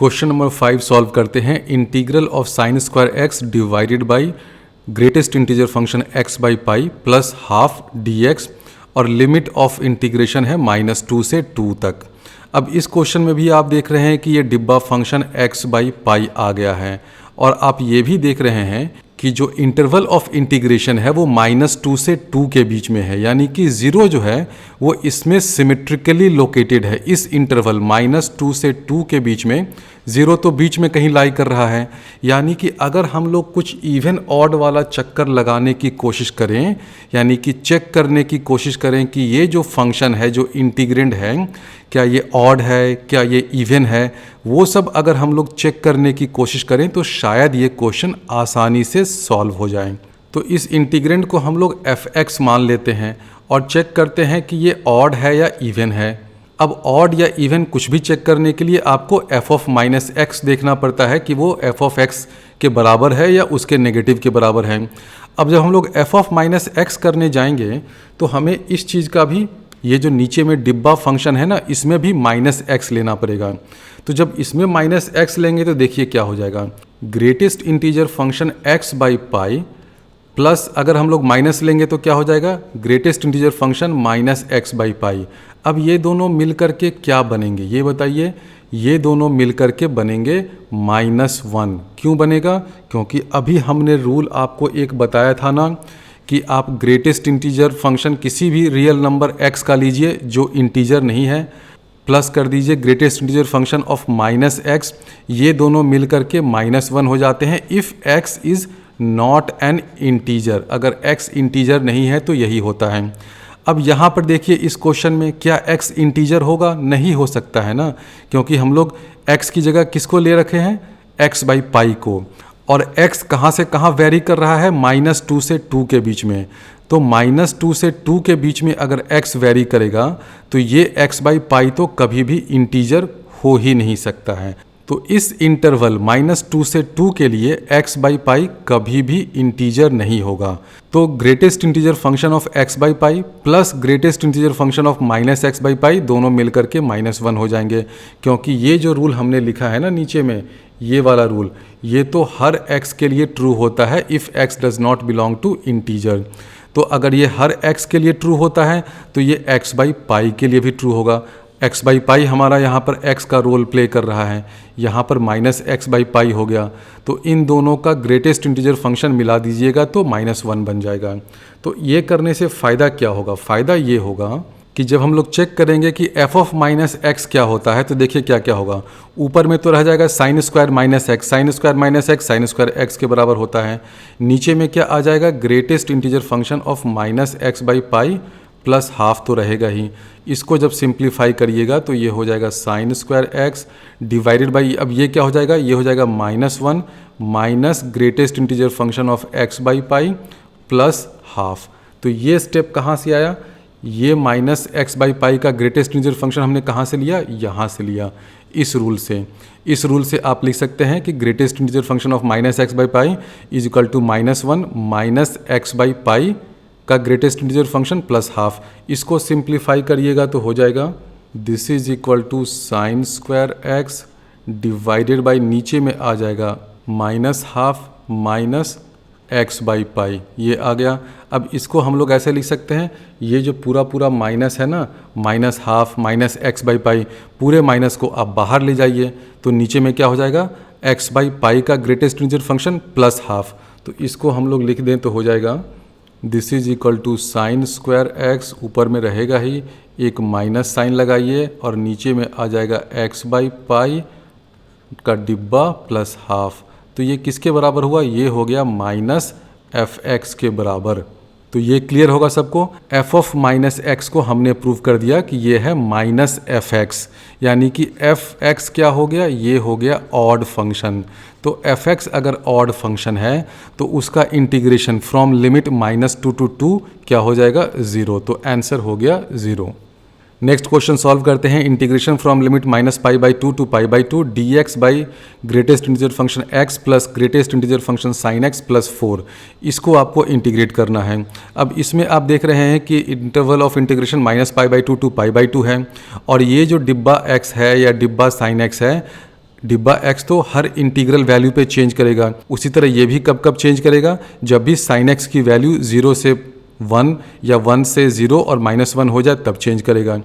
Question number 5 solve करते हैं। Integral of sine square x divided by greatest integer function x by pi plus half D x और limit of integration है -2 से 2 तक। अब इस क्वेश्चन में भी आप देख रहे हैं कि ये डिब्बा फंक्शन एक्स बाई पाई आ गया है और आप ये भी देख रहे हैं कि जो इंटरवल ऑफ इंटीग्रेशन है वो -2 से 2 के बीच में है, यानी कि 0 जो है वो इसमें सिमेट्रिकली लोकेटेड है। इस इंटरवल -2 से 2 के बीच में 0 तो बीच में कहीं लाई कर रहा है, यानी कि अगर हम लोग कुछ इवन ऑड वाला चक्कर लगाने की कोशिश करें, यानी कि चेक करने की कोशिश करें कि ये जो फंक्शन है, जो इंटीग्रेंड है, क्या ये ऑड है, क्या ये इवन है, वो सब अगर हम लोग चेक करने की कोशिश करें तो शायद ये क्वेश्चन आसानी से सॉल्व हो जाए। तो इस इंटीग्रेंड को हम लोग f(x) मान लेते हैं और चेक करते हैं कि ये ऑड है या इवन है। अब ऑड या इवन कुछ भी चेक करने के लिए आपको f(-x) देखना पड़ता है कि वो f(x) के बराबर है या उसके नेगेटिव के बराबर है। अब जब हम लोग f(-x) करने जाएंगे तो हमें इस चीज़ का भी, ये जो नीचे में डिब्बा फंक्शन है ना, इसमें भी -x लेना पड़ेगा। तो जब इसमें -x लेंगे तो देखिए क्या हो जाएगा, greatest integer function x by pi plus अगर हम लोग माइनस लेंगे तो क्या हो जाएगा, greatest integer function -x by पाई। अब ये दोनों मिलकर के क्या बनेंगे ये बताइए, ये दोनों मिलकर के बनेंगे -1। क्यों बनेगा, क्योंकि अभी हमने रूल आपको एक बताया था ना कि आप ग्रेटेस्ट इंटीजर फंक्शन किसी भी रियल नंबर x का लीजिए जो इंटीजर नहीं है, प्लस कर दीजिए greatest integer function of -x, ये दोनों मिलकर के -1 हो जाते हैं if x is not an integer. अगर x इंटीजर नहीं है तो यही होता है। अब यहाँ पर देखिए इस क्वेश्चन में क्या x इंटीजर होगा, नहीं हो सकता है ना, क्योंकि हम लोग x की जगह किसको ले रखे हैं, x बाई पाई को, और x कहाँ से कहाँ वेरी कर रहा है, -2 से 2 के बीच में। तो -2 से 2 के बीच में अगर x वेरी करेगा तो ये x बाई पाई तो कभी भी इंटीजर हो ही नहीं सकता है। तो इस इंटरवल -2 से 2 के लिए x बाई पाई कभी भी इंटीजर नहीं होगा। तो greatest integer function of x by pi plus greatest integer function of -x by पाई दोनों मिलकर के -1 हो जाएंगे, क्योंकि ये जो रूल हमने लिखा है ना नीचे में, ये वाला रूल, ये तो हर x के लिए ट्रू होता है if x does not belong to integer. तो अगर ये हर x के लिए ट्रू होता है तो ये x बाई पाई के लिए भी ट्रू होगा। x बाई पाई हमारा यहाँ पर x का रोल प्ले कर रहा है, यहाँ पर -x बाई पाई हो गया। तो इन दोनों का ग्रेटेस्ट इंटीजर फंक्शन मिला दीजिएगा तो -1 बन जाएगा। तो ये करने से फ़ायदा क्या होगा, फ़ायदा ये होगा कि जब हम लोग चेक करेंगे कि f(-x) क्या होता है तो देखिए क्या क्या होगा। ऊपर में तो रह जाएगा sign square -x, sign square -x sign square x के बराबर होता है। नीचे में क्या आ जाएगा, greatest integer function of -x by pi plus half तो रहेगा ही। इसको जब सिंप्लीफाई करिएगा तो ये हो जाएगा sign square x divided by, अब ये क्या हो जाएगा, ये हो जाएगा -1 minus greatest integer function of x by pi plus half. तो ये स्टेप कहाँ से आया, ये -x बाई पाई का ग्रेटेस्ट इंटीजर फंक्शन हमने कहाँ से लिया, यहाँ से लिया, इस रूल से। इस रूल से आप लिख सकते हैं कि greatest integer function of -x by pi is equal to -1 minus x by pi का greatest integer function plus half. इसको सिंप्लीफाई करिएगा तो हो जाएगा this is equal to sine square x divided by, नीचे में आ जाएगा -½ माइनस x बाई पाई, ये आ गया। अब इसको हम लोग ऐसे लिख सकते हैं, ये जो पूरा पूरा माइनस है ना, -½ माइनस x बाई पाई, पूरे माइनस को आप बाहर ले जाइए तो नीचे में क्या हो जाएगा, x बाई पाई का greatest integer function plus half. तो इसको हम लोग लिख दें तो हो जाएगा this is equal to sine square x, ऊपर में रहेगा ही, एक माइनस साइन लगाइए और नीचे में आ जाएगा x बाई पाई का डिब्बा प्लस हाफ। तो ये किसके बराबर हुआ, ये हो गया -f(x) के बराबर। तो ये क्लियर होगा सबको। f(-x) को हमने प्रूव कर दिया कि ये है -f(x), यानी कि f(x) क्या हो गया, ये हो गया ऑड फंक्शन। तो f(x) अगर ऑड फंक्शन है तो उसका इंटीग्रेशन फ्रॉम लिमिट -2 to 2 क्या हो जाएगा, 0। तो आंसर हो गया 0। नेक्स्ट क्वेश्चन सॉल्व करते हैं। Integration from limit -π/2 to π/2 dx by greatest integer function x plus greatest integer function sine x plus 4, इसको आपको इंटीग्रेट करना है। अब इसमें आप देख रहे हैं कि इंटरवल ऑफ इंटीग्रेशन -π/2 to π/2 है, और ये जो डिब्बा x है या डिब्बा साइन x है, डिब्बा x तो हर इंटीग्रल वैल्यू पे चेंज करेगा, उसी तरह ये भी कब कब चेंज करेगा, जब भी sin x की वैल्यू 0 से 1 या 1 से 0 और -1 हो जाए तब चेंज करेगा।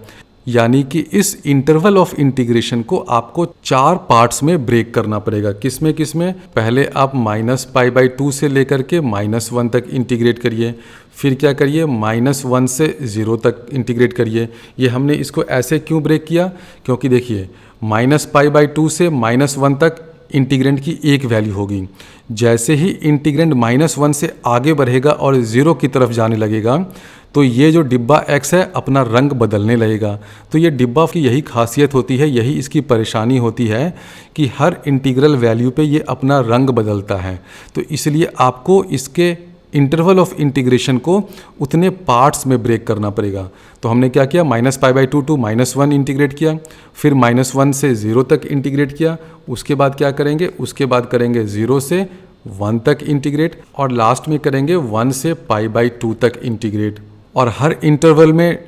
यानी कि इस इंटरवल ऑफ इंटीग्रेशन को आपको 4 पार्ट्स में ब्रेक करना पड़ेगा। किस में? पहले आप -π/2 से लेकर के -1 तक इंटीग्रेट करिए, फिर क्या करिए -1 से 0 तक इंटीग्रेट करिए। ये हमने इसको ऐसे क्यों ब्रेक किया, क्योंकि देखिए -π/2 से -1 तक इंटीग्रेंड की एक वैल्यू होगी। जैसे ही इंटीग्रेंड -1 से आगे बढ़ेगा और 0 की तरफ जाने लगेगा तो ये जो डिब्बा x है अपना रंग बदलने लगेगा। तो ये डिब्बा की यही खासियत होती है, यही इसकी परेशानी होती है कि हर इंटीग्रल वैल्यू पे ये अपना रंग बदलता है। तो इसलिए आपको इसके इंटरवल ऑफ इंटीग्रेशन को उतने पार्ट्स में ब्रेक करना पड़ेगा। तो हमने क्या किया, -π/2 टू -1 इंटीग्रेट किया, फिर -1 से 0 तक इंटीग्रेट किया, उसके बाद क्या करेंगे, उसके बाद करेंगे 0 से 1 तक इंटीग्रेट और लास्ट में करेंगे 1 से π/2 तक इंटीग्रेट। और हर इंटरवल में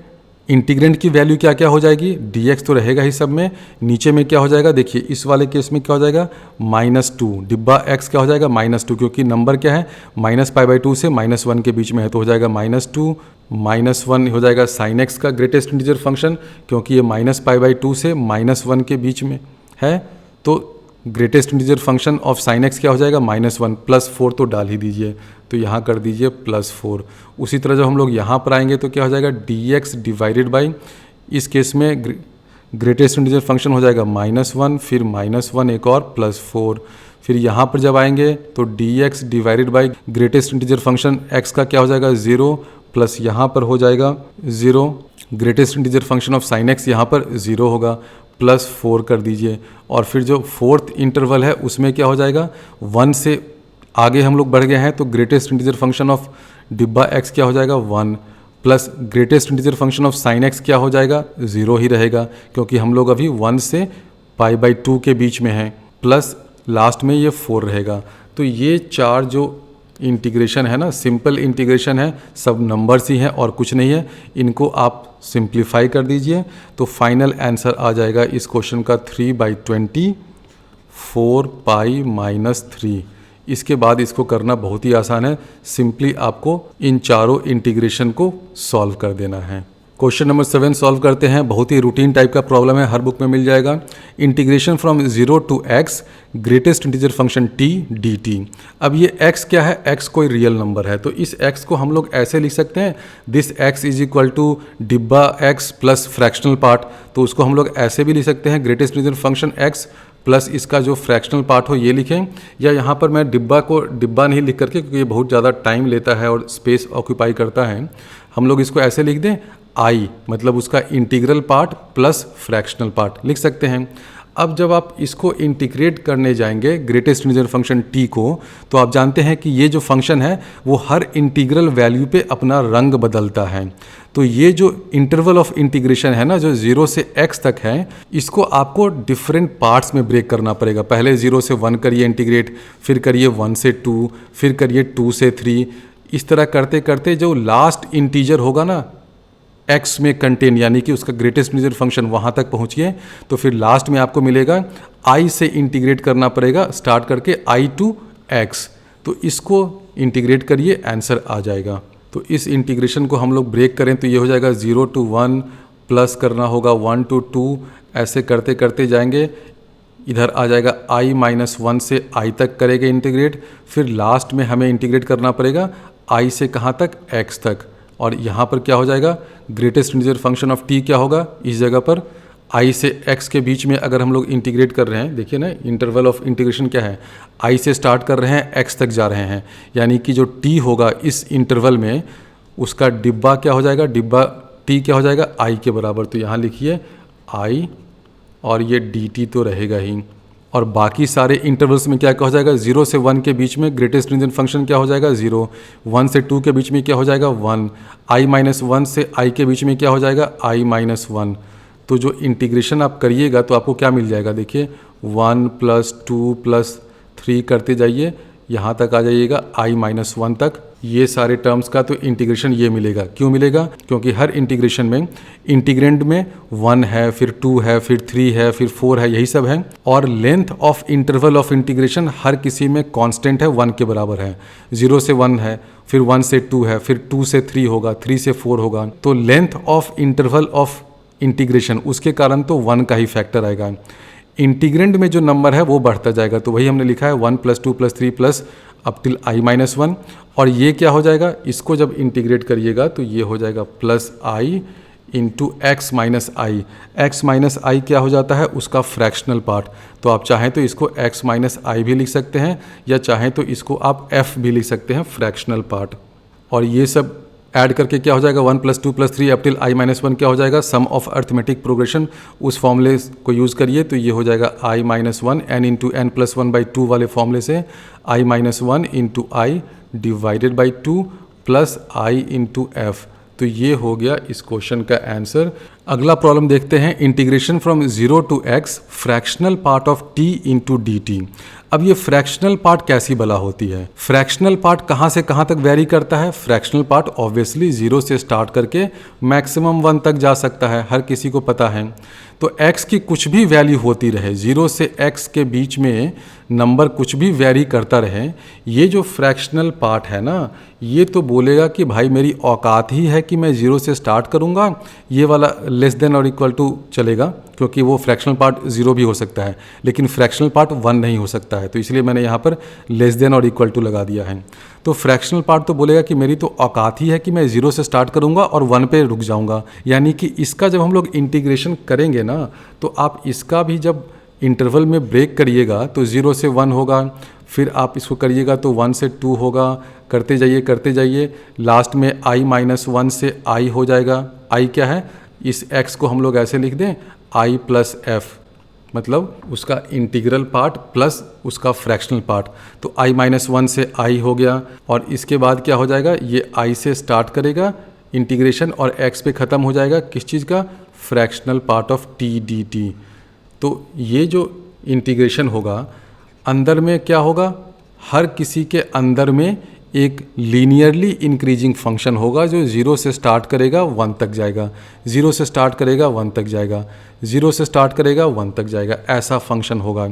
इंटीग्रेंड की वैल्यू क्या क्या हो जाएगी, dx तो रहेगा ही सब में, नीचे में क्या हो जाएगा, देखिए इस वाले केस में क्या हो जाएगा -2, डिब्बा x क्या हो जाएगा -2, क्योंकि नंबर क्या है -π/2 से -1 के बीच में है, तो हो जाएगा -2, -1 हो जाएगा sin x का ग्रेटेस्ट इंटीजर फंक्शन, क्योंकि ये -π/2 से -1 के बीच में है, तो greatest integer function of sin x क्या हो जाएगा -1, +4 तो डाल ही दीजिए, तो यहाँ कर दीजिए +4। उसी तरह जब हम लोग यहाँ पर आएंगे तो क्या हो जाएगा dx डिवाइडेड बाई, इस केस में ग्रेटेस्ट इंटीजर फंक्शन हो जाएगा -1, फिर -1 एक और +4। फिर यहाँ पर जब आएंगे तो dx divided by greatest integer function x का क्या हो जाएगा 0, प्लस यहाँ पर हो जाएगा 0, greatest integer function of sin x यहाँ पर 0 होगा, +4 कर दीजिए। और फिर जो फोर्थ इंटरवल है उसमें क्या हो जाएगा 1 से आगे हम लोग बढ़ गए हैं, तो ग्रेटेस्ट इंटीजर फंक्शन ऑफ डिब्बा x क्या हो जाएगा 1, plus greatest integer function of sin x क्या हो जाएगा 0 ही रहेगा, क्योंकि हम लोग अभी 1 से π/2 के बीच में हैं, प्लस लास्ट में ये 4 रहेगा। तो ये 4 जो इंटीग्रेशन है ना, सिंपल इंटीग्रेशन है, सब नंबर्स ही हैं और कुछ नहीं है, इनको आप सिंप्लीफाई कर दीजिए तो फाइनल आंसर आ जाएगा इस क्वेश्चन का 3/20 4π-3। इसके बाद इसको करना बहुत ही आसान है, सिंपली आपको इन चारों इंटीग्रेशन को सॉल्व कर देना है। क्वेश्चन नंबर 7 सॉल्व करते हैं। बहुत ही रूटीन टाइप का प्रॉब्लम है, हर बुक में मिल जाएगा। Integration from 0 to x greatest integer function t dt। अब ये x क्या है, x कोई रियल नंबर है, तो इस x को हम लोग ऐसे लिख सकते हैं, this x is equal to डिब्बा x प्लस फ्रैक्शनल पार्ट, तो उसको हम लोग ऐसे भी लिख सकते हैं, greatest integer function x plus इसका जो फ्रैक्शनल पार्ट हो ये लिखें। या यहाँ पर मैं डिब्बा को डिब्बा नहीं लिख करके, क्योंकि ये बहुत ज़्यादा टाइम लेता है और स्पेस ऑक्यूपाई करता है, हम लोग इसको ऐसे लिख दें i, मतलब उसका integral part plus fractional part लिख सकते हैं। अब जब आप इसको इंटीग्रेट करने जाएंगे ग्रेटेस्ट इंटीजर फंक्शन t को, तो आप जानते हैं कि ये जो फंक्शन है वो हर इंटीग्रल वैल्यू पे अपना रंग बदलता है। तो ये जो इंटरवल ऑफ इंटीग्रेशन है ना, जो 0 से x तक है, इसको आपको डिफरेंट पार्ट्स में ब्रेक करना पड़ेगा। पहले 0 से 1 करिए इंटीग्रेट, फिर करिए 1 से 2, फिर करिए 2 से 3, इस तरह करते करते जो लास्ट इंटीजर होगा ना x में कंटेन, यानी कि उसका ग्रेटेस्ट इंटीजर फंक्शन वहाँ तक पहुँचिए, तो फिर लास्ट में आपको मिलेगा i से इंटीग्रेट करना पड़ेगा स्टार्ट करके i to x। तो इसको इंटीग्रेट करिए, आंसर आ जाएगा। तो इस इंटीग्रेशन को हम लोग ब्रेक करें तो ये हो जाएगा 0 to 1, प्लस करना होगा 1 to 2, ऐसे करते करते जाएंगे, इधर आ जाएगा i-1 से i तक करेंगे इंटीग्रेट, फिर लास्ट में हमें इंटीग्रेट करना पड़ेगा i से कहाँ तक, x तक। और यहाँ पर क्या हो जाएगा, greatest integer function of t क्या होगा, इस जगह पर i से x के बीच में अगर हम लोग इंटीग्रेट कर रहे हैं, देखिए ना इंटरवल ऑफ इंटीग्रेशन क्या है, i से स्टार्ट कर रहे हैं x तक जा रहे हैं, यानी कि जो t होगा इस इंटरवल में उसका डिब्बा क्या हो जाएगा, डिब्बा t क्या हो जाएगा i के बराबर। तो यहाँ लिखिए i और ये dt तो रहेगा ही, और बाकी सारे इंटरवल्स में क्या क्या हो जाएगा, 0 से 1 के बीच में ग्रेटेस्ट इंटीजर फंक्शन क्या हो जाएगा 0, 1 से 2 के बीच में क्या हो जाएगा 1, i-1 से i के बीच में क्या हो जाएगा i-1। तो जो इंटीग्रेशन आप करिएगा तो आपको क्या मिल जाएगा, देखिए 1 + 2 + 3 करते जाइए, यहाँ तक आ जाइएगा i-1 तक। ये सारे टर्म्स का तो इंटीग्रेशन ये मिलेगा। क्यों मिलेगा? क्योंकि हर इंटीग्रेशन में इंटीग्रेंड में 1 है, फिर 2 है, फिर 3 है, फिर 4 है, यही सब है। और length of interval of integration हर किसी में कांस्टेंट है, 1 के बराबर है। 0 से 1 है, फिर 1 से 2 है, फिर 2 से 3 होगा, 3 से 4 होगा। तो length of interval of integration उसके कारण तो 1 का ही फैक्टर आएगा। इंटीग्रेंड में जो नंबर है वो बढ़ता जाएगा, तो वही हमने लिखा है 1 + 2 + 3 प्लस अप टिल i-1। और ये क्या हो जाएगा? इसको जब इंटीग्रेट करिएगा तो ये हो जाएगा +i into x minus i. X minus i क्या हो जाता है? उसका फ्रैक्शनल पार्ट। तो आप चाहें तो इसको x माइनस आई भी लिख सकते हैं, या चाहें तो इसको आप f भी लिख सकते हैं, फ्रैक्शनल पार्ट। और ये सब ऐड करके क्या हो जाएगा? 1 + 2 + 3 अप टिल i-1 क्या हो जाएगा? सम ऑफ अर्थमेटिक प्रोग्रेशन। उस फॉर्मूले को यूज़ करिए तो ये हो जाएगा i-1 n इंटू n + 1/2 वाले फॉर्मूले से i-1 into I divided by 2 plus I into F. तो ये हो गया इस क्वेश्चन का आंसर। अगला प्रॉब्लम देखते हैं, integration from 0 to x fractional part of t into dt। अब ये फ्रैक्शनल पार्ट कैसी भला होती है? फ्रैक्शनल पार्ट कहाँ से कहाँ तक वेरी करता है? फ्रैक्शनल पार्ट ऑब्वियसली 0 से स्टार्ट करके मैक्सिमम 1 तक जा सकता है, हर किसी को पता है। तो x की कुछ भी वैल्यू होती रहे, 0 से x के बीच में नंबर कुछ भी वेरी करता रहे, ये जो फ्रैक्शनल पार्ट है ना, ये तो बोलेगा कि भाई मेरी औकात ही है कि मैं 0 से स्टार्ट करूँगा। ये वाला लेस देन और इक्वल टू चलेगा, क्योंकि वो फ्रैक्शनल पार्ट 0 भी हो सकता है, लेकिन फ्रैक्शनल पार्ट 1 नहीं हो सकता है। तो इसलिए मैंने यहाँ पर लेस देन और इक्वल टू लगा दिया है। तो फ्रैक्शनल पार्ट तो बोलेगा कि मेरी तो औकात ही है कि मैं 0 से स्टार्ट करूँगा और 1 पे रुक जाऊँगा। यानी कि इसका जब हम लोग इंटीग्रेशन करेंगे ना, तो आप इसका भी जब इंटरवल में ब्रेक करिएगा तो 0 से 1 होगा, फिर आप इसको करिएगा तो 1 से 2 होगा, करते जाइए, लास्ट में i-1 से i हो जाएगा। i क्या है? इस x को हम लोग ऐसे लिख दें i + f, मतलब उसका इंटीग्रल पार्ट प्लस उसका फ्रैक्शनल पार्ट। तो i-1 से i हो गया, और इसके बाद क्या हो जाएगा? ये i से स्टार्ट करेगा इंटीग्रेशन और x पे ख़त्म हो जाएगा किस चीज़ का? Fractional part of t dt। तो ये जो इंटीग्रेशन होगा, अंदर में क्या होगा? हर किसी के अंदर में एक लीनियरली इंक्रीजिंग फंक्शन होगा जो 0 से स्टार्ट करेगा 1 तक जाएगा, 0 से स्टार्ट करेगा 1 तक जाएगा, 0 से स्टार्ट करेगा 1 तक जाएगा, ऐसा फंक्शन होगा।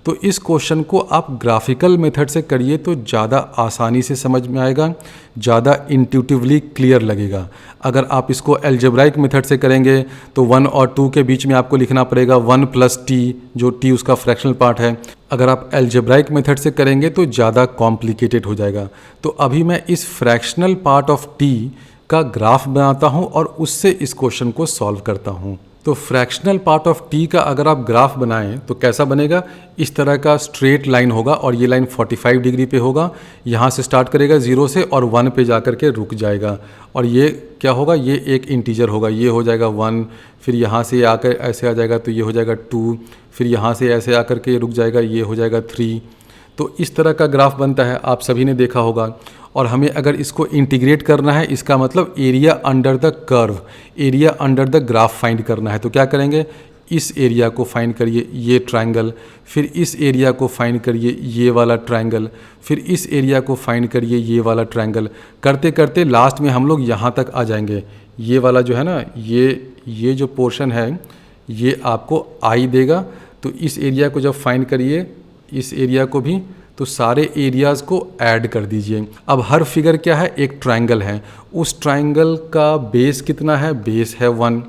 तो इस क्वेश्चन को आप ग्राफिकल मेथड से करिए तो ज़्यादा आसानी से समझ में आएगा, ज़्यादा इंट्यूटिवली क्लियर लगेगा। अगर आप इसको अलजेब्राइक मेथड से करेंगे तो 1 और 2 के बीच में आपको लिखना पड़ेगा 1 + t, जो t उसका फ्रैक्शनल पार्ट है। अगर आप अलजेब्राइक मेथड से करेंगे तो ज़्यादा कॉम्प्लिकेटेड हो जाएगा। तो अभी मैं इस फ्रैक्शनल पार्ट ऑफ t का ग्राफ बनाता हूँ और उससे इस क्वेश्चन को सॉल्व करता हूँ। तो फ्रैक्शनल पार्ट ऑफ t का अगर आप ग्राफ बनाएं तो कैसा बनेगा? इस तरह का स्ट्रेट लाइन होगा, और ये लाइन 45 डिग्री पे होगा। यहाँ से स्टार्ट करेगा 0 से और 1 पे जा कर के रुक जाएगा। और ये क्या होगा? ये एक इंटीजर होगा, ये हो जाएगा 1, फिर यहाँ से आकर ऐसे आ जाएगा तो ये हो जाएगा 2, फिर यहाँ से ऐसे आकर के रुक जाएगा, ये हो जाएगा 3। तो इस तरह का ग्राफ बनता है, आप सभी ने देखा होगा। और हमें अगर इसको इंटीग्रेट करना है, इसका मतलब area under the curve, area under the graph find करना है। तो क्या करेंगे? इस एरिया को फाइंड करिए, ये ट्रायंगल, फिर इस एरिया को फाइंड करिए, ये वाला ट्रायंगल, फिर इस एरिया को फाइंड करिए, ये वाला ट्रायंगल। करते करते लास्ट में हम लोग यहाँ तक आ जाएंगे। ये वाला जो है ना, ये जो पोर्शन है ये आपको आई देगा। तो इस एरिया को जब फाइंड करिए, इस एरिया को भी, तो सारे एरियाज़ को ऐड कर दीजिए। अब हर फिगर क्या है? एक ट्रायंगल है। उस ट्रायंगल का बेस कितना है? बेस है 1।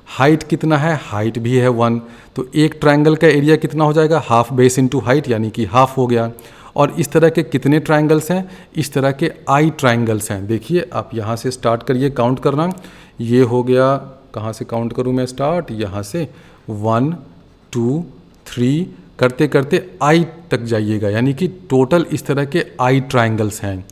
हाइट कितना है? हाइट भी है 1। तो एक ट्रायंगल का एरिया कितना हो जाएगा? हाफ बेस इंटू हाइट, यानी कि हाफ हो गया। और इस तरह के कितने ट्रायंगल्स हैं? इस तरह के आई ट्रायंगल्स हैं। देखिए आप यहाँ से स्टार्ट करिए काउंट करना। ये हो गया, कहाँ से काउंट करूँ मैं स्टार्ट? यहाँ से 1 2 3 करते करते आई तक जाइएगा, यानी कि टोटल इस तरह के आई ट्रायंगल्स हैं।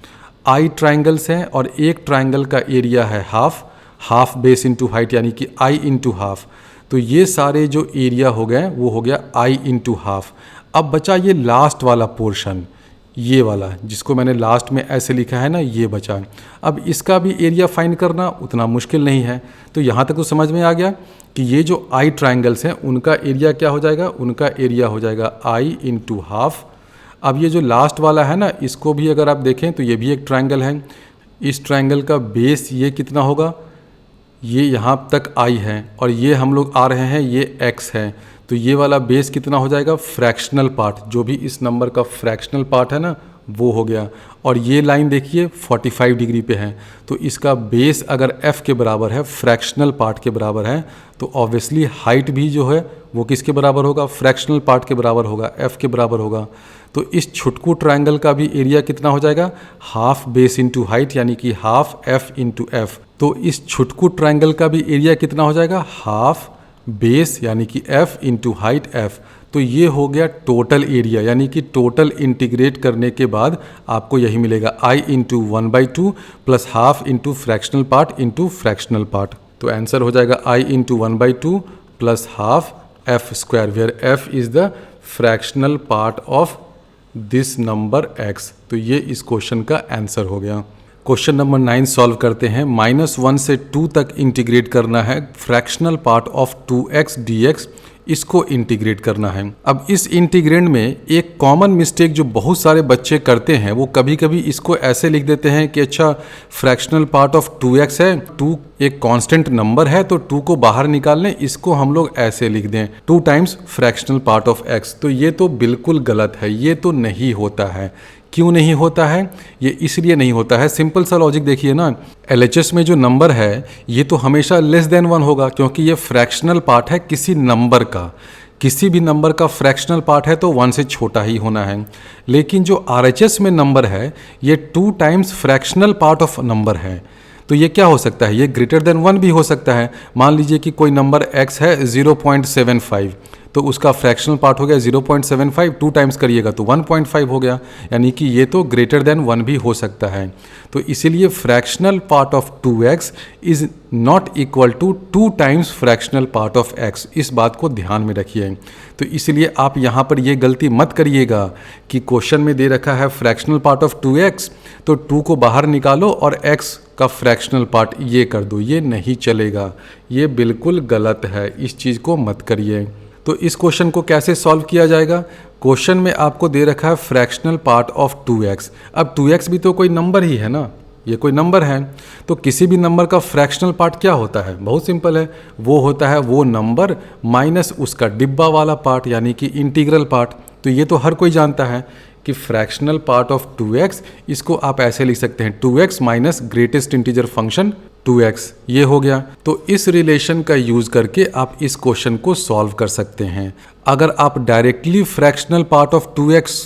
आई ट्रायंगल्स हैं और एक ट्रायंगल का एरिया है हाफ बेस इंटू हाइट, यानी कि आई इंटू हाफ। तो ये सारे जो एरिया हो गए वो हो गया आई इंटू हाफ। अब बचा ये लास्ट वाला पोर्शन, ये वाला जिसको मैंने लास्ट में ऐसे लिखा है ना, ये बचा। अब इसका भी एरिया फाइंड करना उतना मुश्किल नहीं है। तो यहाँ तक तो समझ में आ गया कि ये जो आई ट्रायंगल्स हैं उनका एरिया क्या हो जाएगा? उनका एरिया हो जाएगा आई इंटू हाफ। अब ये जो लास्ट वाला है ना, इसको भी अगर आप देखें तो ये भी एक ट्रायंगल है। इस ट्रायंगल का बेस ये कितना होगा, ये यहाँ तक आई है और ये हम लोग आ रहे हैं, ये x है, तो ये वाला बेस कितना हो जाएगा, फ्रैक्शनल पार्ट, जो भी इस नंबर का फ्रैक्शनल पार्ट है ना वो हो गया। और ये लाइन देखिए 45 डिग्री पे है, तो इसका बेस अगर f के बराबर है, फ्रैक्शनल पार्ट के बराबर है, तो ऑब्वियसली हाइट भी जो है वो किसके बराबर होगा, फ्रैक्शनल पार्ट के बराबर होगा, f के बराबर होगा। तो इस छुटकू ट्रायंगल का भी एरिया कितना हो जाएगा, हाफ बेस इंटू हाइट, यानी कि हाफ f इंटू एफ। तो इस छुटकू ट्रायंगल का भी एरिया कितना हो जाएगा, हाफ बेस यानी कि f इंटू हाइट f। तो ये हो गया टोटल एरिया, यानी कि टोटल इंटीग्रेट करने के बाद आपको यही मिलेगा i into 1/2 plus half into fractional part into fractional part. तो आंसर हो जाएगा i into 1/2 plus half f square, where f is the fractional part of this number x। तो ये इस क्वेश्चन का आंसर हो गया। क्वेश्चन नंबर 9 सॉल्व करते हैं। -1 से 2 तक इंटीग्रेट करना है fractional part of 2x dx, इसको इंटीग्रेट करना है। अब इस इंटीग्रेंड में एक कॉमन मिस्टेक जो बहुत सारे बच्चे करते हैं, वो कभी कभी इसको ऐसे लिख देते हैं कि अच्छा फ्रैक्शनल पार्ट ऑफ 2x है, 2 एक कांस्टेंट नंबर है तो 2 को बाहर निकाल लें, इसको हम लोग ऐसे लिख दें 2 times fractional part of x। तो ये तो बिल्कुल गलत है, ये तो नहीं होता है। क्यों नहीं होता है, ये इसलिए नहीं होता है, सिंपल सा लॉजिक देखिए ना, LHS में जो नंबर है ये तो हमेशा लेस देन 1 होगा, क्योंकि ये फ्रैक्शनल पार्ट है किसी नंबर का, किसी भी नंबर का फ्रैक्शनल पार्ट है तो 1 से छोटा ही होना है। लेकिन जो RHS में नंबर है ये 2 times fractional part of number है, तो ये क्या हो सकता है, ये ग्रेटर देन 1 भी हो सकता है। मान लीजिए कि कोई नंबर x है 0.75, तो उसका फ्रैक्शनल पार्ट हो गया 0.75, 2 टाइम्स करिएगा तो 1.5 हो गया, यानी कि ये तो ग्रेटर देन 1 भी हो सकता है। तो इसीलिए fractional part of 2x is not equal to 2 times fractional part of x, इस बात को ध्यान में रखिए। तो इसलिए आप यहाँ पर ये गलती मत करिएगा कि क्वेश्चन में दे रखा है फ्रैक्शनल पार्ट ऑफ 2x, तो 2 को बाहर निकालो और x का फ्रैक्शनल पार्ट ये कर दो, ये नहीं चलेगा, ये बिल्कुल गलत है, इस चीज़ को मत करिए। तो इस क्वेश्चन को कैसे सॉल्व किया जाएगा, क्वेश्चन में आपको दे रखा है फ्रैक्शनल पार्ट ऑफ 2x। अब 2x भी तो कोई नंबर ही है ना, ये कोई नंबर है, तो किसी भी नंबर का फ्रैक्शनल पार्ट क्या होता है, बहुत सिंपल है, वो होता है वो नंबर माइनस उसका डिब्बा वाला पार्ट, यानी कि इंटीग्रल पार्ट। तो ये तो हर कोई जानता है कि फ्रैक्शनल पार्ट ऑफ 2x, इसको आप ऐसे लिख सकते हैं 2x minus greatest integer function 2x, ये हो गया। तो इस रिलेशन का यूज करके आप इस क्वेश्चन को सॉल्व कर सकते हैं। अगर आप directly fractional part of 2x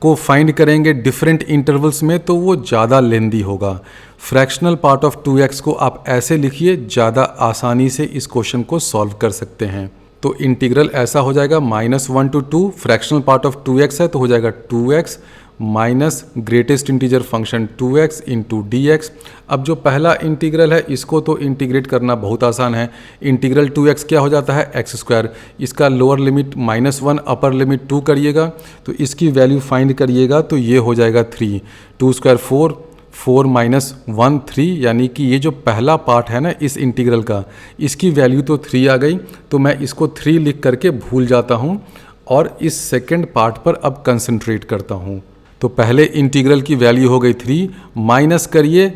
को फाइंड करेंगे डिफरेंट इंटरवल्स में तो वो ज़्यादा लेंदी होगा। फ्रैक्शनल पार्ट ऑफ 2x को आप ऐसे लिखिए, ज़्यादा आसानी से इस क्वेश्चन को सॉल्व कर सकते हैं। तो इंटीग्रल ऐसा हो जाएगा -1 to 2, fractional part of 2x है तो हो जाएगा 2x minus greatest integer function 2x into dx। अब जो पहला इंटीग्रल है इसको तो इंटीग्रेट करना बहुत आसान है। इंटीग्रल 2x क्या हो जाता है, x स्क्वायर, इसका लोअर लिमिट -1 अपर लिमिट 2 करिएगा तो इसकी वैल्यू फाइंड करिएगा तो ये हो जाएगा 3, 2 स्क्वायर 4, 4 माइनस 1 3, यानी कि ये जो पहला पार्ट है ना इस इंटीग्रल का, इसकी वैल्यू तो 3 आ गई, तो मैं इसको 3 लिख करके भूल जाता हूँ और इस सेकंड पार्ट पर अब कंसंट्रेट करता हूँ। तो पहले इंटीग्रल की वैल्यू हो गई 3, माइनस करिए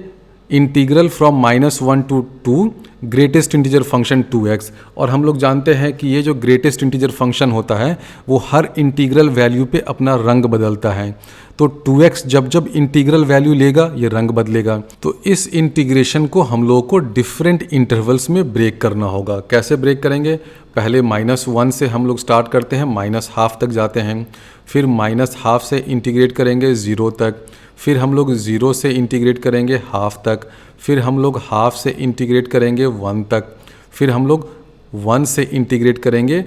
integral from -1 to 2 greatest integer function 2x। और हम लोग जानते हैं कि ये जो ग्रेटेस्ट इंटीजर फंक्शन होता है वो हर इंटीग्रल वैल्यू पे अपना रंग बदलता है, तो 2x जब जब इंटीग्रल वैल्यू लेगा ये रंग बदलेगा। तो इस इंटीग्रेशन को हम लोगों को डिफरेंट इंटरवल्स में ब्रेक करना होगा। कैसे ब्रेक करेंगे, पहले -1 से हम लोग स्टार्ट करते हैं, -½ तक जाते हैं, फिर -½ से इंटीग्रेट करेंगे 0 तक, फिर हम लोग 0 से इंटीग्रेट करेंगे ½ तक, फिर हम लोग ½ से इंटीग्रेट करेंगे 1 तक, फिर हम लोग 1 से इंटीग्रेट करेंगे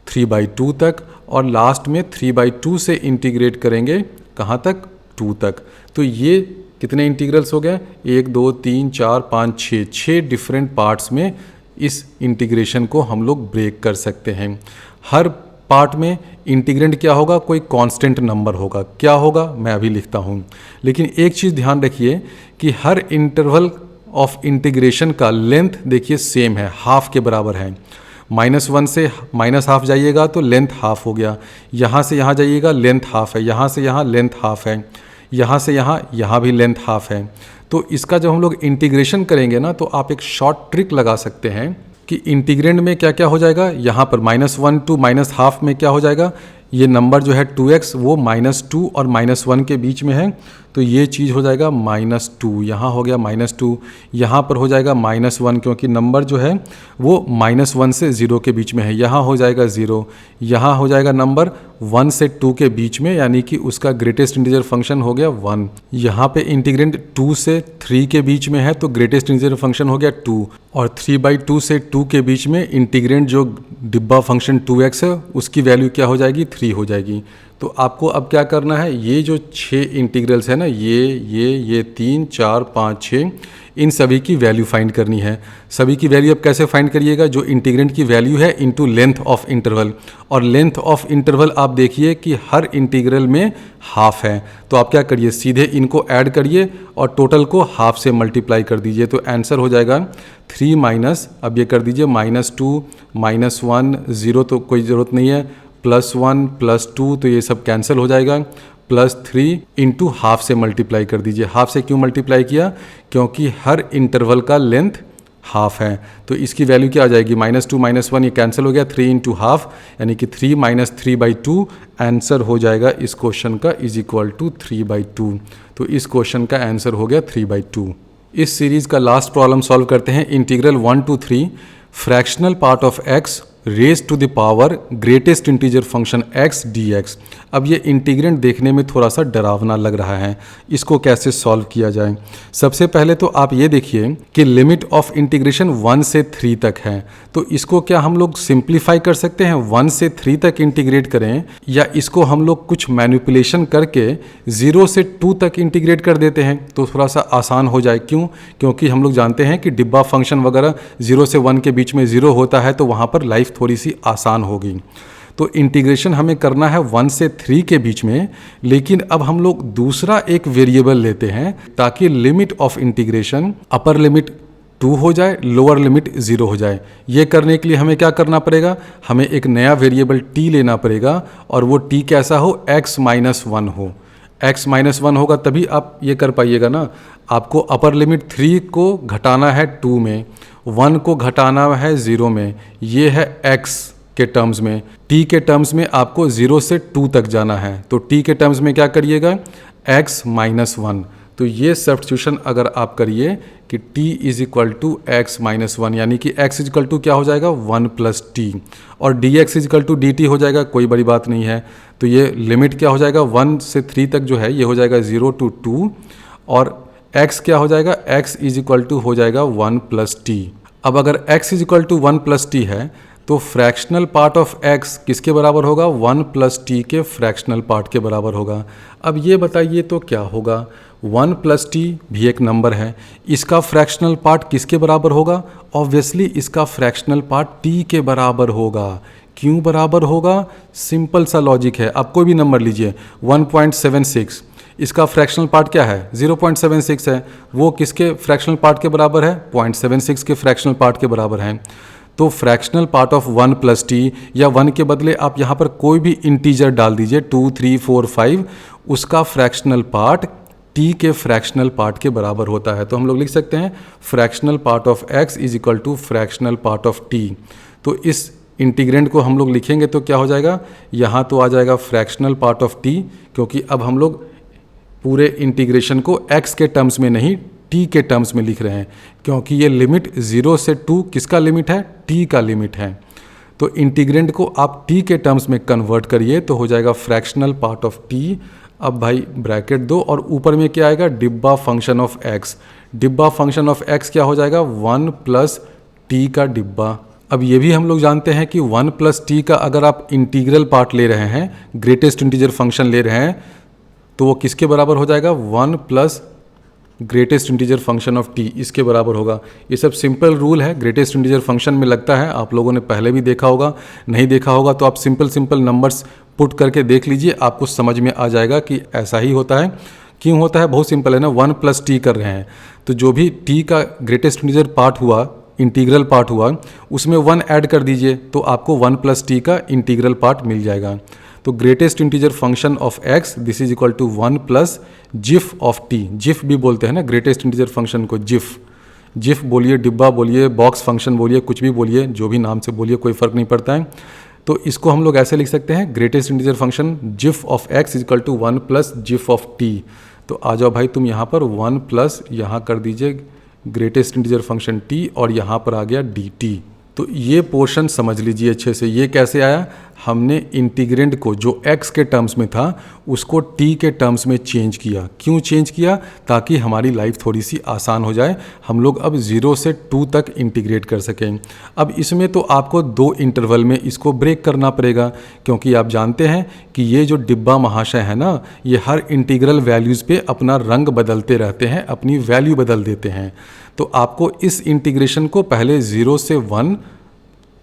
3/2 तक, और लास्ट में 3/2 से इंटीग्रेट करेंगे कहाँ तक, 2 तक। तो ये कितने इंटीग्रल्स हो गए, 1 2 3 4 5 6 डिफरेंट पार्ट्स में इस इंटीग्रेशन को हम लोग ब्रेक कर सकते हैं। हर पार्ट में इंटीग्रेंड क्या होगा, कोई कांस्टेंट नंबर होगा, क्या होगा मैं अभी लिखता हूँ। लेकिन एक चीज़ ध्यान रखिए कि हर इंटरवल ऑफ इंटीग्रेशन का लेंथ देखिए सेम है, हाफ के बराबर है। -1 से -½ जाइएगा तो लेंथ हाफ हो गया, यहाँ से यहाँ जाइएगा लेंथ हाफ है, यहाँ से यहाँ लेंथ हाफ है, यहाँ से यहाँ भी लेंथ हाफ है। तो इसका जब हम लोग इंटीग्रेशन करेंगे ना, तो आप एक शॉर्ट ट्रिक लगा सकते हैं कि इंटीग्रेंड में क्या क्या हो जाएगा, यहाँ पर -1 to -12 में क्या हो जाएगा, ये नंबर जो है 2x वो -2 और -1 के बीच में है, तो ये चीज़ हो जाएगा -2, यहाँ हो गया -2, यहाँ पर हो जाएगा -1 क्योंकि नंबर जो है वो -1 से 0 के बीच में है, यहाँ हो जाएगा 0, यहाँ हो जाएगा नंबर 1 से 2 के बीच में, यानी कि उसका ग्रेटेस्ट इंटीजर फंक्शन हो गया 1। यहाँ पे इंटीग्रेंड 2 से 3 के बीच में है तो ग्रेटेस्ट इंटीजर फंक्शन हो गया 2, और 3/2 से 2 के बीच में इंटीग्रेंड जो डिब्बा फंक्शन 2x है उसकी वैल्यू क्या हो जाएगी, 3 हो जाएगी। तो आपको अब क्या करना है, ये जो 6 इंटीग्रल्स है ना, ये 3, 4, 5, 6, इन सभी की वैल्यू फाइंड करनी है। सभी की वैल्यू अब कैसे फाइंड करिएगा, जो इंटीग्रेंड की वैल्यू है इनटू लेंथ ऑफ इंटरवल, और लेंथ ऑफ इंटरवल आप देखिए कि हर इंटीग्रल में हाफ है, तो आप क्या करिए, सीधे इनको ऐड करिए और टोटल को हाफ से मल्टीप्लाई कर दीजिए, तो आंसर हो जाएगा 3 माइनस, अब ये कर दीजिए -2 -1 0 तो कोई ज़रूरत नहीं है, +1 +2 तो ये सब कैंसिल हो जाएगा, +3 इंटू हाफ से मल्टीप्लाई कर दीजिए। हाफ से क्यों मल्टीप्लाई किया, क्योंकि हर इंटरवल का लेंथ हाफ है, तो इसकी वैल्यू क्या आ जाएगी, -2 -1 ये कैंसिल हो गया, 3 इंटू हाफ यानी कि 3 - 3/2 आंसर हो जाएगा इस क्वेश्चन का = 3/2। तो इस क्वेश्चन का आंसर हो गया 3/2। इस सीरीज़ का लास्ट प्रॉब्लम सॉल्व करते हैं, integral 1 to 3 fractional part of x raise to the power greatest integer function x dx। अब ये इंटीग्रेंड देखने में थोड़ा सा डरावना लग रहा है, इसको कैसे सॉल्व किया जाए। सबसे पहले तो आप ये देखिए कि लिमिट ऑफ इंटीग्रेशन 1 से 3 तक है, तो इसको क्या हम लोग सिंप्लीफाई कर सकते हैं, 1 से 3 तक इंटीग्रेट करें, या इसको हम लोग कुछ मैनिपुलेशन करके 0 से 2 तक इंटीग्रेट कर देते हैं तो थोड़ा सा आसान हो जाए। क्यों, क्योंकि हम लोग जानते हैं कि डिब्बा फंक्शन वगैरह 0 से 1 के बीच में 0 होता है, तो वहाँ पर लाइफ थोड़ी सी आसान होगी। तो इंटीग्रेशन हमें करना है 1 से 3 के बीच में, लेकिन अब हम लोग दूसरा एक वेरिएबल लेते हैं ताकि limit of integration upper limit 2 हो जाए, लोअर लिमिट 0 हो जाए। ये करने के लिए हमें क्या करना पड़ेगा, हमें एक नया वेरिएबल t लेना पड़ेगा, और वो t कैसा हो, x - 1 हो। x - 1 होगा तभी आप ये कर पाइएगा ना। आपको अपर लिमिट 3 को घटाना है 2 में, 1 को घटाना है 0 में, ये है x के टर्म्स में। t के टर्म्स में आपको 0 से 2 तक जाना है, तो t के टर्म्स में क्या करिएगा, x - 1। तो ये सब्स्टिट्यूशन अगर आप करिए कि t = x - 1, यानी कि x = क्या हो जाएगा, 1 + t, और dx = dt हो जाएगा, कोई बड़ी बात नहीं है। तो ये लिमिट क्या हो जाएगा, 1 से 3 तक जो है ये हो जाएगा 0 to 2, और x क्या हो जाएगा, x = हो जाएगा 1 + t। अब अगर x = 1 + t है तो फ्रैक्शनल पार्ट ऑफ x किसके बराबर होगा, 1 + t के फ्रैक्शनल पार्ट के बराबर होगा। अब ये बताइए तो क्या होगा, 1 + t भी एक नंबर है, इसका फ्रैक्शनल पार्ट किसके बराबर होगा, ऑब्वियसली इसका फ्रैक्शनल पार्ट t के बराबर होगा। क्यों बराबर होगा, सिंपल सा लॉजिक है। आप कोई भी नंबर लीजिए, 1.76, इसका फ्रैक्शनल पार्ट क्या है, 0.76 है, वो किसके फ्रैक्शनल पार्ट के बराबर है, 0.76 के फ्रैक्शनल पार्ट के बराबर है। तो फ्रैक्शनल पार्ट ऑफ 1 + t, या 1 के बदले आप यहाँ पर कोई भी इंटीजर डाल दीजिए, 2, 3, 4, 5, उसका फ्रैक्शनल पार्ट t के फ्रैक्शनल पार्ट के बराबर होता है। तो हम लोग लिख सकते हैं fractional part of x = fractional part of t। तो इस इंटीग्रेंड को हम लोग लिखेंगे तो क्या हो जाएगा, यहाँ तो आ जाएगा फ्रैक्शनल पार्ट ऑफ t, क्योंकि अब हम लोग पूरे इंटीग्रेशन को x के टर्म्स में नहीं t के टर्म्स में लिख रहे हैं, क्योंकि ये लिमिट 0 से 2 किसका लिमिट है, t का लिमिट है। तो इंटीग्रेंड को आप t के टर्म्स में कन्वर्ट करिए तो हो जाएगा फ्रैक्शनल पार्ट ऑफ t। अब भाई ब्रैकेट दो, और ऊपर में क्या आएगा, डिब्बा फंक्शन ऑफ x। डिब्बा फंक्शन ऑफ x क्या हो जाएगा, 1 + t का डिब्बा। अब ये भी हम लोग जानते हैं कि 1 + t का अगर आप इंटीग्रल पार्ट ले रहे हैं, ग्रेटेस्ट इंटीजर फंक्शन ले रहे हैं, तो वो किसके बराबर हो जाएगा, 1 + greatest integer function of t, इसके बराबर होगा। ये सब सिंपल रूल है, ग्रेटेस्ट इंटीजर फंक्शन में लगता है, आप लोगों ने पहले भी देखा होगा, नहीं देखा होगा तो आप सिंपल नंबर्स पुट करके देख लीजिए, आपको समझ में आ जाएगा कि ऐसा ही होता है। क्यों होता है, बहुत सिंपल है ना, 1 + t कर रहे हैं, तो जो भी t का ग्रेटेस्ट इंटीजर पार्ट हुआ, इंटीग्रल पार्ट हुआ, उसमें 1 ऐड कर दीजिए तो आपको 1 + t का इंटीग्रल पार्ट मिल जाएगा। तो greatest integer function of x this is equal to 1 plus GIF of t. GIF भी बोलते हैं ना ग्रेटेस्ट इंटीजर फंक्शन को, जिफ। जिफ बोलिए, डिब्बा बोलिए, बॉक्स फंक्शन बोलिए, कुछ भी बोलिए, जो भी नाम से बोलिए कोई फ़र्क नहीं पड़ता है। तो इसको हम लोग ऐसे लिख सकते हैं, greatest integer function GIF of x is equal to 1 plus GIF of t. तो आ जाओ भाई तुम यहाँ पर 1 प्लस यहाँ कर दीजिए ग्रेटेस्ट इंटीजर फंक्शन टी और यहाँ पर आ गया डी टी। तो ये पोर्शन समझ लीजिए अच्छे से। ये कैसे आया, हमने इंटीग्रेंड को जो x के टर्म्स में था उसको t के टर्म्स में चेंज किया। क्यों चेंज किया, ताकि हमारी लाइफ थोड़ी सी आसान हो जाए, हम लोग अब 0 से 2 तक इंटीग्रेट कर सकें। अब इसमें तो आपको 2 इंटरवल में इसको ब्रेक करना पड़ेगा, क्योंकि आप जानते हैं कि ये जो डिब्बा महाशय है ना, ये हर इंटीग्रल वैल्यूज़ पे अपना रंग बदलते रहते हैं, अपनी वैल्यू बदल देते हैं। तो आपको इस इंटीग्रेशन को पहले 0 से 1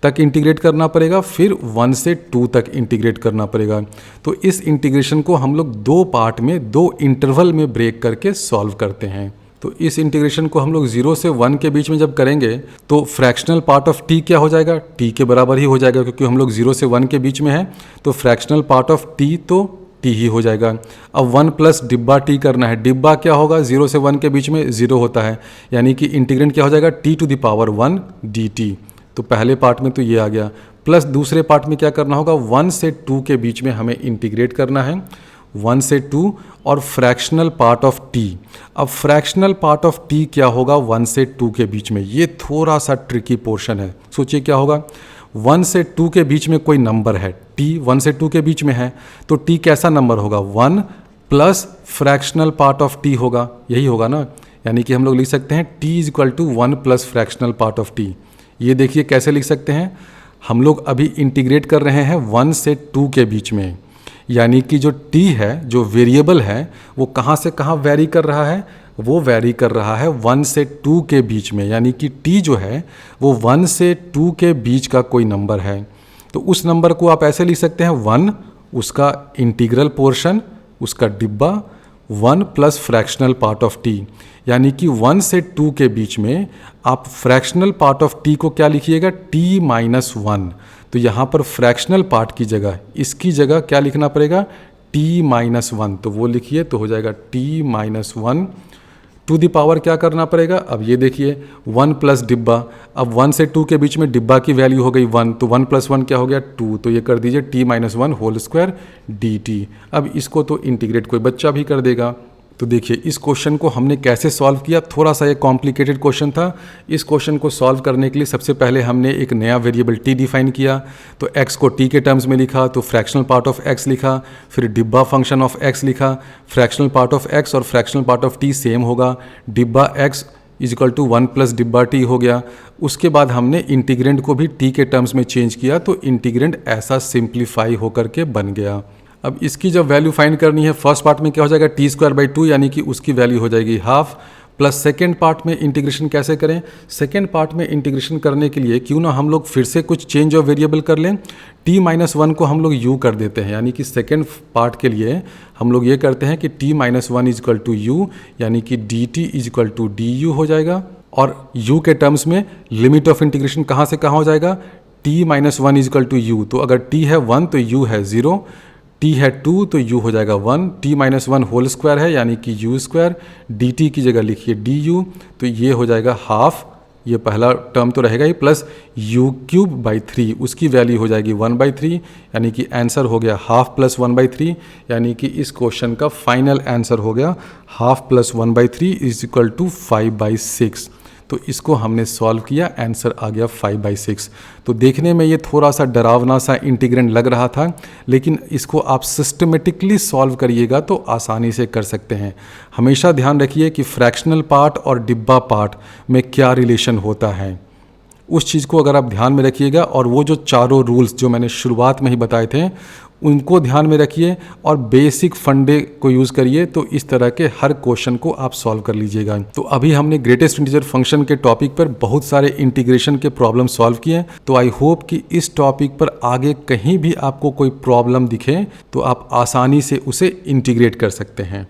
तक इंटीग्रेट करना पड़ेगा, फिर 1 से 2 तक इंटीग्रेट करना पड़ेगा। तो इस इंटीग्रेशन को हम लोग 2 पार्ट में, 2 इंटरवल में ब्रेक करके सॉल्व करते हैं। तो इस इंटीग्रेशन को हम लोग 0 से 1 के बीच में जब करेंगे तो फ्रैक्शनल पार्ट ऑफ t क्या हो जाएगा, t के बराबर ही हो जाएगा, क्योंकि हम लोग 0 से 1 के बीच में हैं। तो फ्रैक्शनल पार्ट ऑफ t तो t ही हो जाएगा। अब 1 प्लस डिब्बा t करना है। डिब्बा क्या होगा, 0 से 1 के बीच में 0 होता है, यानी कि इंटीग्रेंड क्या हो जाएगा, t to the power 1 dt। तो पहले पार्ट में तो ये आ गया, प्लस दूसरे पार्ट में क्या करना होगा, 1 से 2 के बीच में हमें इंटीग्रेट करना है, 1 से 2 और फ्रैक्शनल पार्ट ऑफ t। अब फ्रैक्शनल पार्ट ऑफ t क्या होगा 1 से 2 के बीच में, ये थोड़ा सा ट्रिकी पोर्शन है। सोचिए क्या होगा, 1 से 2 के बीच में कोई नंबर है, t 1 से 2 के बीच में है, तो t कैसा नंबर होगा, 1 plus fractional part of t होगा, यही होगा ना। यानी कि हम लोग लिख सकते हैं t is equal to 1 plus fractional part of t। ये देखिए कैसे लिख सकते हैं, हम लोग अभी इंटीग्रेट कर रहे हैं 1 से 2 के बीच में, यानी कि जो t है, जो वेरिएबल है, वो कहाँ से कहाँ वैरी कर रहा है, वो वैरी कर रहा है 1 से 2 के बीच में, यानी कि t जो है वो 1 से 2 के बीच का कोई नंबर है। तो उस नंबर को आप ऐसे लिख सकते हैं, 1 उसका इंटीग्रल पोर्शन, उसका डिब्बा, 1 plus fractional part of t, यानी कि 1 से 2 के बीच में आप फ्रैक्शनल पार्ट ऑफ t को क्या लिखिएगा, t माइनस 1। तो यहाँ पर फ्रैक्शनल पार्ट की जगह, इसकी जगह क्या लिखना पड़ेगा, t माइनस 1। तो वो लिखिए, तो हो जाएगा t minus 1 to the power क्या करना पड़ेगा। अब ये देखिए 1 प्लस डिब्बा, अब 1 से 2 के बीच में डिब्बा की वैल्यू हो गई 1, तो 1 प्लस 1 क्या हो गया 2, तो ये कर दीजिए t minus 1 whole square dt। अब इसको तो इंटीग्रेट कोई बच्चा भी कर देगा। तो देखिए इस क्वेश्चन को हमने कैसे सॉल्व किया, थोड़ा सा ये कॉम्प्लिकेटेड क्वेश्चन था। इस क्वेश्चन को सॉल्व करने के लिए सबसे पहले हमने एक नया वेरिएबल t डिफाइन किया। तो x को t के टर्म्स में लिखा, तो फ्रैक्शनल पार्ट ऑफ x लिखा, फिर डिब्बा फंक्शन ऑफ x लिखा। फ्रैक्शनल पार्ट ऑफ x और fractional part of t same होगा, डिब्बा x is equal to 1 plus डिब्बा t हो गया। उसके बाद हमने इंटीग्रेंड को भी t के टर्म्स में चेंज किया, तो इंटीग्रेंड ऐसा सिंप्लीफाई होकर के बन गया। अब इसकी जब वैल्यू फाइंड करनी है, फर्स्ट पार्ट में क्या हो जाएगा, t स्क्वायर बाई 2, यानी कि उसकी वैल्यू हो जाएगी हाफ, प्लस सेकेंड पार्ट में इंटीग्रेशन कैसे करें, सेकेंड पार्ट में इंटीग्रेशन करने के लिए क्यों ना हम लोग फिर से कुछ चेंज ऑफ वेरिएबल कर लें। t माइनस 1 को हम लोग u कर देते हैं, यानी कि सेकेंड पार्ट के लिए हम लोग ये करते हैं कि t minus 1 is equal to u, यानी कि dt is equal to du हो जाएगा। और u के टर्म्स में लिमिट ऑफ इंटीग्रेशन कहाँ से कहाँ हो जाएगा, t minus 1 is equal to u। तो अगर t है 1 तो u है 0, t है 2 तो u हो जाएगा 1, t माइनस 1 होल स्क्वायर है, यानी कि u स्क्वायर, dt की जगह लिखिए du, तो ये हो जाएगा हाफ, ये पहला टर्म तो रहेगा ही, प्लस u क्यूब बाई 3, उसकी वैल्यू हो जाएगी 1/3, यानी कि आंसर हो गया हाफ प्लस 1/3, यानी कि इस क्वेश्चन का फाइनल आंसर हो गया half plus 1/3 is equal to 5/6। तो इसको हमने सॉल्व किया, आंसर आ गया 5/6। तो देखने में ये थोड़ा सा डरावना सा इंटीग्रेंड लग रहा था, लेकिन इसको आप सिस्टमेटिकली सॉल्व करिएगा तो आसानी से कर सकते हैं। हमेशा ध्यान रखिए कि फ्रैक्शनल पार्ट और डिब्बा पार्ट में क्या रिलेशन होता है, उस चीज़ को अगर आप ध्यान में रखिएगा, और वो जो चारों रूल्स जो मैंने शुरुआत में ही बताए थे उनको ध्यान में रखिए और बेसिक फंडे को यूज़ करिए, तो इस तरह के हर क्वेश्चन को आप सॉल्व कर लीजिएगा। तो अभी हमने ग्रेटेस्ट इंटीजर फंक्शन के टॉपिक पर बहुत सारे इंटीग्रेशन के प्रॉब्लम सॉल्व किए। तो आई होप कि इस टॉपिक पर आगे कहीं भी आपको कोई प्रॉब्लम दिखे तो आप आसानी से उसे इंटीग्रेट कर सकते हैं।